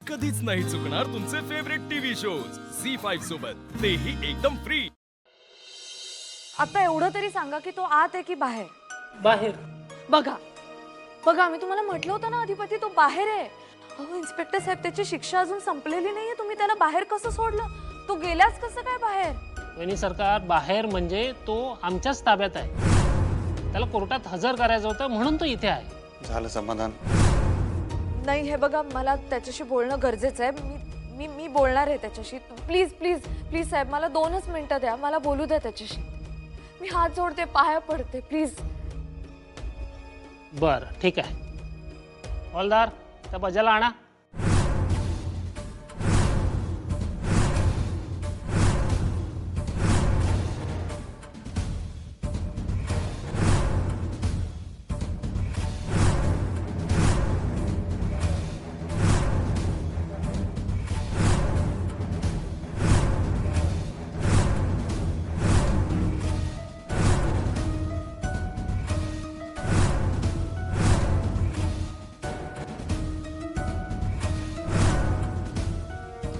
कधीच नाही चुकणार तुमचे फेवरेट टीव्ही शोज C5 सोबत, तेही एकदम फ्री। आता एवढं तरी सांगा की तो आत आहे की बाहेर? बाहेर. बघा बघा, मी तुम्हाला म्हटलं होतं ना अधिपती, तो बाहेर आहे। अहो इन्स्पेक्टर साहेब, त्याची शिक्षा अजून संपलेली नाहीये, तुम्ही त्याला बाहेर कसं सोडलं? तो गेलाच कसं काय बाहेर? वहिनी सरकार, बाहेर म्हणजे तो आमच्याच ताब्यात आहे। त्याला कोर्टात हजर करायचं होतं म्हणून तो इथे आहे। झालं समाधान? नाही, हे बघा, मला त्याच्याशी बोलणं गरजेचं आहे। मी मी बोलणार आहे त्याच्याशी। प्लीज प्लीज प्लीज साहेब, मला 2च मिनिटं द्या, मला बोलू द्या त्याच्याशी। मी हात जोडते, पाया पडते, प्लीज। बरं, ठीक आहे। हवालदार, त्या बजाला आणा।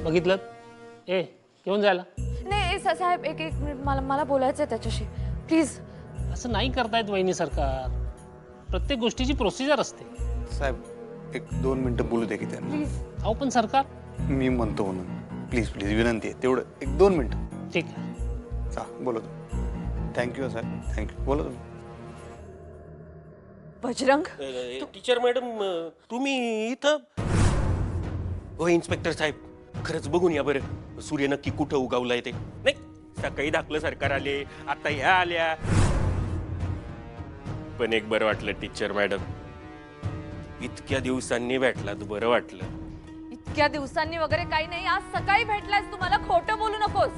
बघितलं? ए, घेऊन जायला। नाही साहेब, एक मिनिट, मला बोलायचं आहे त्याच्याशी, प्लीज। असं नाही करतायत वहिनी सरकार, प्रत्येक गोष्टीची प्रोसिजर असते। साहेब, एक 2 मिनिटं बोलू दे की त्यांना। प्लीज। अहो पण सरकार। मी म्हणतो म्हणून प्लीज प्लीज विनंती आहे, तेवढं 1-2 मिनिटं। ठीक आहे, चा बोलतो। थँक्यू साहेब, थँक्यू। बोला तुम्ही। बजरंग, टीचर मॅडम, तुम्ही इथं? हो इन्स्पेक्टर साहेब, खरंच बघून या बरं, सूर्य नक्की कुठं उगवलाय ते। नाही, सकाळी दाखलं सरकार आले, आता ह्या आल्या। पण एक बरं वाटलं टीचर मॅडम, इतक्या दिवसांनी भेटलात, बरं वाटलं। इतक्या दिवसांनी वगैरे काही नाही, आज सकाळी भेटलास, तुम्हाला खोटं बोलू नकोस।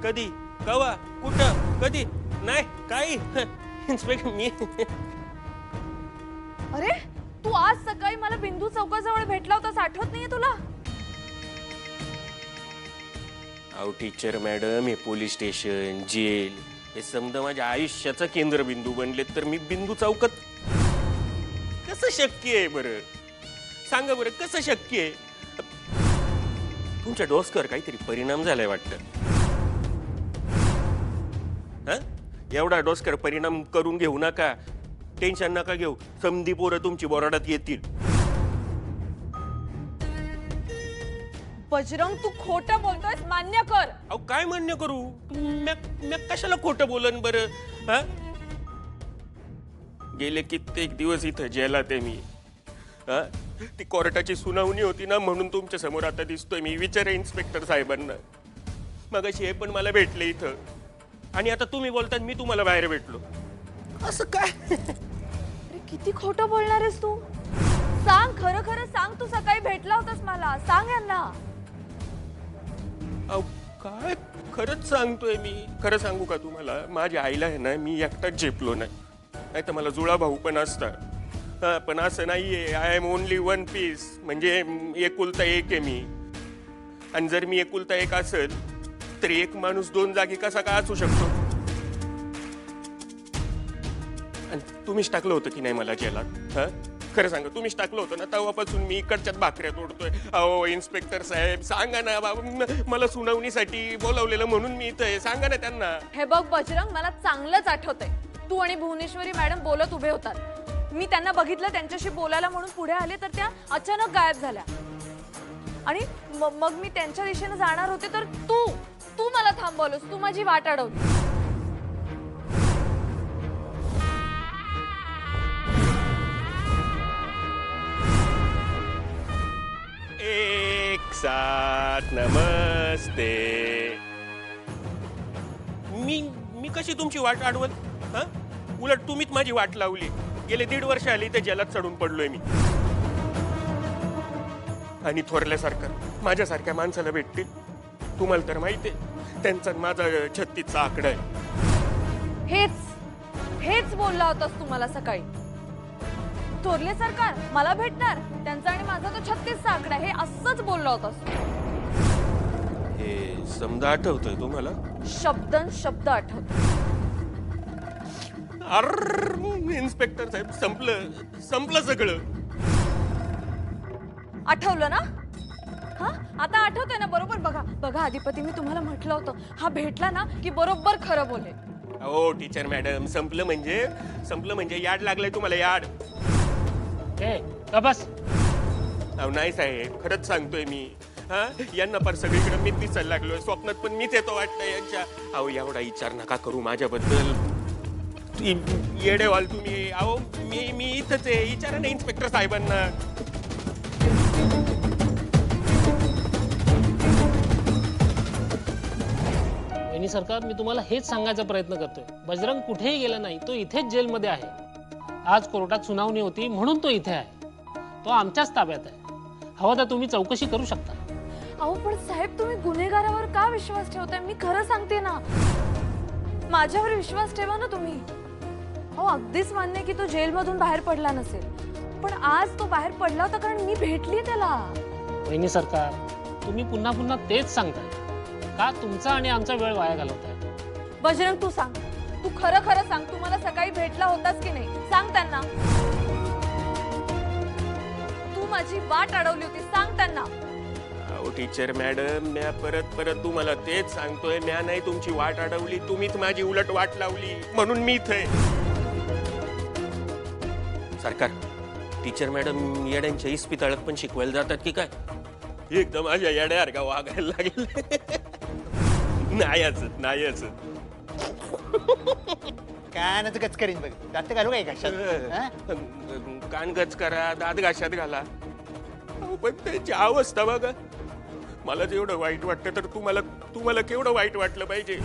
कधी, कवा, कुठं, कधी? नाही काही इन्स्पेक्टर मी अरे, तू आज सकाळी मला बिंदू चौकाजवळ भेटला होतास, आठवत नाहीये तुला? अहो टीचर मॅडम, हे पोलीस स्टेशन, जेल, हे समजा माझ्या आयुष्याचा केंद्रबिंदू बनलेत, तर मी बिंदू चौकात कसं शक्य आहे बरं? सांगा बरं, कसं शक्य आहे? तुमच्या डोसकर काहीतरी परिणाम झालाय वाटतं। हा, एवढा डोसकर परिणाम करून घेऊ नका, टेन्शन नका घेऊ, समधी पोरं तुमची बोराडात येतील। बजरंग, तू खोटं बोलतोयस, मान्य कर। अहो काय मान्य करू? मी कशाला खोटं बोलन बरं? हा, गेले कित्येक दिवस इथं जेलात आहे मी। हा, ती कोर्टाची सुनावणी होती ना, म्हणून तुमच्या समोर आता दिसतोय मी। विचारा इन्स्पेक्टर साहेबांना, मगाशी हे पण मला भेटले इथं, आणि आता तुम्ही बोलतात मी तुम्हाला बाहेर भेटलो, असं काय? अरे, किती खोटं बोलणार आहेस तू? सांग, खरं खरं सांग, तू सकाळी भेटला होतास मला, सांग यांना। अहो काय, खरंच सांगतोय मी। खरं सांगू का तुम्हाला, माझ्या आईला आहे ना, मी एकटाच झेपलो नाही तर मला जुळा भाऊ पण असता। हा, पण असं नाहीये, I am only one piece, म्हणजे एकुलता एक आहे मी। आणि जर मी एकुलता एक असेल तर एक माणूस 2 जागी कसा का असू शकतो? आणि तुम्हीच टाकलं होतं की नाही मला जेलात? हा, खरं सांगा, तुम्हीच टाकलं होतं ना? तेव्हापासून मी इकडच्याच भाकऱ्या तोडतोय। अहो इन्स्पेक्टर साहेब, सांगा ना बाबा, मला सुनावणीसाठी बोलावलेलं म्हणून मी इथं आहे, सांगा ना त्यांना। हे बघ बजरंग, मला चांगलंच आठवतंय, तू आणि भुवनेश्वरी मॅडम बोलत उभे होतात। मी त्यांना बघितलं, त्यांच्याशी बोलायला म्हणून पुढे आले, तर त्या अचानक गायब झाल्या। आणि मग मी त्यांच्या दिशेने जाणार होते, तर तू मला थांबवलंस, तू माझी वाट अडवली। एक साथ नमस्ते। मी कशी तुमची वाट अडवत? हा, उलट तुम्हीच माझी वाट लावली। गेले 1.5 वर्ष आली ते जलात चढून पडलोय मी, आणि थोरल्यासारखं माझ्यासारख्या माणसाला भेटतील? तुम्हाला तर माहिती आहे, त्यांचा माझा 36चा आकडा आहे। हेच बोलला होतास तू मला सकाळी। थोरले सरकार मला भेटणार, त्यांचा आणि माझा तो 36चा आकडा, हे असंच बोलला होतास। हे समजा आठवतंय तुम्हाला? शब्दन शब्द आठवतो। इन्स्पेक्टर साहेब, संपलं सगळं। आठवलं ना? हा आता आठवतंय ना? बरोबर. बघा बघा आदिपती, मी तुम्हाला म्हटलं होतं हा भेटला ना की बरोबर खरं बोले. हो टीचर मॅडम, संपलं म्हणजे याड लागलंय तुम्हाला, याड. ए का बस. अहो नाही साहेब, खरंच सांगतोय मी. हा यांना पर सगळीकडे मीच दिसायला लागलोय, स्वप्नात पण मीच येतो वाटतं यांच्या. अहो एवढा विचार नका करू माझ्याबद्दल. येडे व्हाल तुम्ही. अहो मी इथंच आहे, विचारा ना इन्स्पेक्टर साहेबांना. वहिनी सरकार, मी तुम्हाला हेच सांगायचा प्रयत्न करतोय. बजरंग कुठेही गेला नाही, तो इथेच जेलमध्ये आहे. आज कोर्टात सुनावणी होती म्हणून तो इथे आहे. तो आमच्याच ताब्यात आहे. हवं तर तुम्ही चौकशी करू शकता. अहो पण साहेब, तुम्ही गुन्हेगारावर का विश्वास ठेवताय? मी खरं सांगते ना, माझ्यावर विश्वास ठेवा ना तुम्ही. अहो अगदीच मान्य आहे की तो जेलमधून बाहेर पडला नसेल, पण आज तो बाहेर पडला होता कारण मी भेटली त्याला. वहिनी सरकार, तुम्ही पुन्हा पुन्हा तेच सांगताय. का तुमचा आणि आमचा वेळ वाया घालवताय? बजरंग तू सांग, तू खरं खरं सांग, तू मला सकाळी भेटला होतास की नाही? सांग त्यांना. तू माझी वाट अडवली होती, सांग त्यांना. अहो टीचर मॅडम, म्या परत तुम्हाला तेच सांगतोय, म्या नाही तुमची वाट अडवली, तुम्हीच माझी उलट वाट लावली, म्हणून मी इथे. सरकार, टीचर मॅडम येड्यांच्या इस्पितळात पण शिकवायला जातात की काय? एकदम माझ्या येड्यासारखा वागायला लागले. नाही असत. कानाचं गच करीन बघ. दात घालू काय कशात? हा? कान गच करा, दात घाशात घाला. अहो, पण त्याची अवस्था बघा. मला जेवढं वाईट वाटतं तर तुम्हाला केवढं वाईट वाटलं पाहिजे.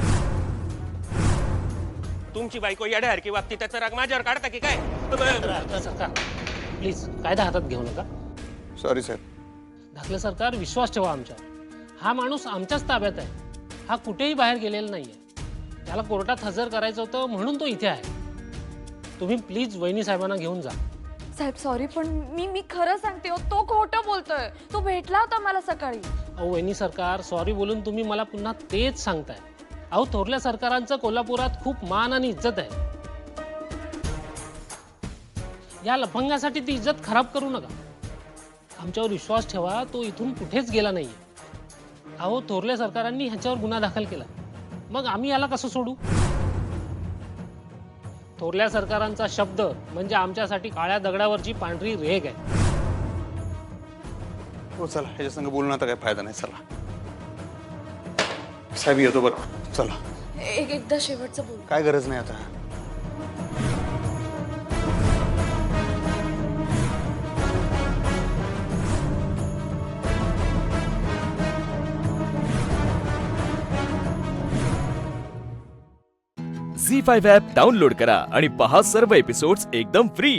तुमची बायको येड्यासारखी वागते, त्याचा राग माझ्यावर काढता की काय? सरकार प्लीज कायदा हातात घेऊ नका. सॉरी साहेब. धाकले सरकार, विश्वास ठेवा आमच्यावर. हा माणूस आमच्याच ताब्यात आहे. हा कुठेही बाहेर गेलेला नाहीये. त्याला कोर्टात हजर करायचं होतं म्हणून तो इथे आहे. तुम्ही प्लीज वहिनी साहेबांना घेऊन जा. साहेब सॉरी, पण मी खरं सांगते हो, तो खोटं बोलतोय. तो भेटला होता मला सकाळी. अहो वहिनी सरकार, सॉरी बोलून तुम्ही मला पुन्हा तेच सांगताय. अहो थोरल्या सरकारांचं कोल्हापुरात खूप मान आणि इज्जत आहे. या लफंगासाठी ती इज्जत खराब करू नका. आमच्यावर विश्वास ठेवा, तो इथून कुठेच गेला नाहीये. अहो थोरल्या सरकारांनी ह्याच्यावर गुन्हा दाखल केला, मग आम्ही याला कसं सोडू? थोरल्या सरकारांचा शब्द म्हणजे आमच्यासाठी काळ्या दगडावरची पांढरी रेघ आहे. हो चला, ह्याच्या संग बोलून आता काय फायदा नाही. चला साहेब, येतो बरं. चला. एकदा शेवटचं बोल. काय गरज नाही आता. झी5 ॲप डाउनलोड करा आणि पहा सर्व एपिसोड्स एकदम फ्री.